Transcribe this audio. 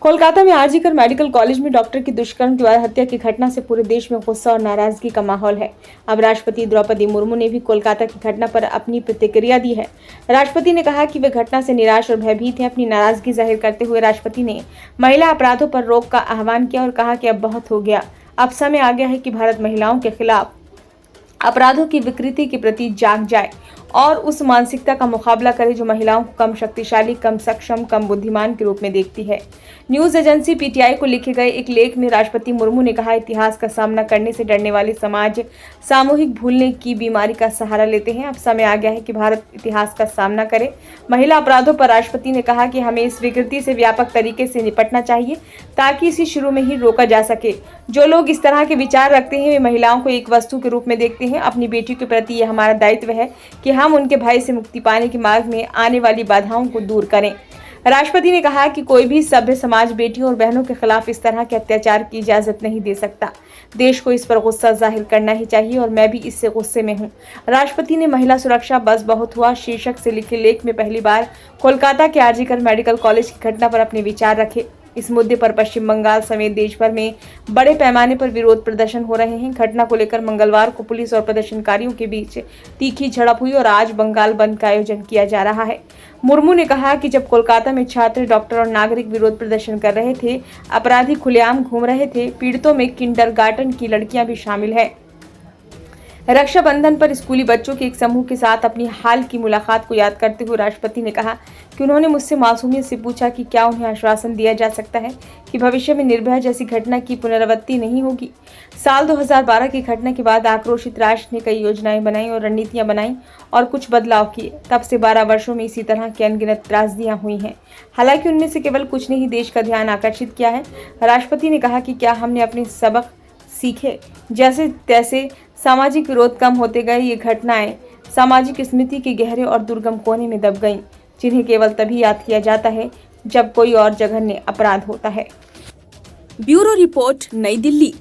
कोलकाता में RG Kar medical college में doctor की दुष्कर्म के बाद हत्या की घटना से पूरे देश में गुस्सा और नाराजगी का माहौल है। अब राष्ट्रपति द्रौपदी मुर्मू ने भी कोलकाता की घटना पर अपनी प्रतिक्रिया दी है। राष्ट्रपति ने कहा कि वे घटना से निराश और भयभीत हैं। अपनी नाराजगी जाहिर करते हुए राष्ट्रपति ने महिला अपराधों पर रोक का आह्वान किया और कहा कि अब बहुत हो गया, अब समय आ गया है कि भारत महिलाओं के खिलाफ अपराधों की विकृति के प्रति जाग जाए और उस मानसिकता का मुकाबला करे जो महिलाओं को कम शक्तिशाली, कम सक्षम, कम बुद्धिमान के रूप में देखती है। न्यूज एजेंसी पीटीआई को लिखे गए एक लेख में राष्ट्रपति मुर्मू ने कहा, इतिहास का सामना करने से डरने वाले समाज सामूहिक भूलने की बीमारी का सहारा लेते हैं। अब समय आ गया है कि भारत इतिहास का सामना करे। महिला अपराधों पर राष्ट्रपति ने कहा कि हमें इस विकृति से व्यापक तरीके से निपटना चाहिए ताकि इसे शुरू में ही रोका जा सके। जो लोग इस तरह के विचार रखते हैं वे महिलाओं को एक वस्तु के रूप में देखते हैं। अपनी बेटियों के प्रति यह हमारा दायित्व है कि हम उनके भय से मुक्ति पाने के मार्ग में आने वाली बाधाओं को दूर करें। राष्ट्रपति ने कहा कि कोई भी सभ्य समाज बेटियों और बहनों के खिलाफ इस तरह के अत्याचार की इजाजत नहीं दे सकता। देश को इस पर गुस्सा जाहिर करना ही चाहिए और मैं भी इससे गुस्से में हूं। राष्ट्रपति ने महिला सुरक्षा बस बहुत हुआ शीर्षक से लिखे लेख में पहली बार कोलकाता के आरजीकर मेडिकल कॉलेज की घटना पर अपने विचार रखे। इस मुद्दे पर पश्चिम बंगाल समेत देश भर में बड़े पैमाने पर विरोध प्रदर्शन हो रहे हैं। घटना को लेकर मंगलवार को पुलिस और प्रदर्शनकारियों के बीच तीखी झड़प हुई और आज बंगाल बंद का आयोजन किया जा रहा है। मुर्मू ने कहा कि जब कोलकाता में छात्र, डॉक्टर और नागरिक विरोध प्रदर्शन कर रहे थे, अपराधी खुलेआम घूम रहे थे, पीड़ितों में किंडरगार्टन की लड़कियां भी शामिल है। रक्षाबंधन पर स्कूली बच्चों के एक समूह के साथ अपनी हाल की मुलाकात को याद करते हुए राष्ट्रपति ने कहा कि उन्होंने मुझसे मासूमियत से पूछा कि क्या उन्हें आश्वासन दिया जा सकता है कि भविष्य में निर्भया जैसी घटना की पुनरावृत्ति नहीं होगी। साल 2012 की घटना के बाद आक्रोशित राष्ट्र ने कई योजनाएं बनाई और रणनीतियां बनाई और कुछ बदलाव किए। तब से 12 वर्षों में इसी तरह की अनगिनत त्रासदियां हुई हैं। हालांकि उनमें से केवल कुछ ने ही देश का ध्यान आकर्षित किया है। राष्ट्रपति ने कहा कि क्या हमने अपने सबक सीखे? जैसे तैसे सामाजिक विरोध कम होते गए, ये घटनाएं सामाजिक स्मृति के गहरे और दुर्गम कोने में दब गईं, जिन्हें केवल तभी याद किया जाता है जब कोई और जघन्य अपराध होता है। ब्यूरो रिपोर्ट, नई दिल्ली।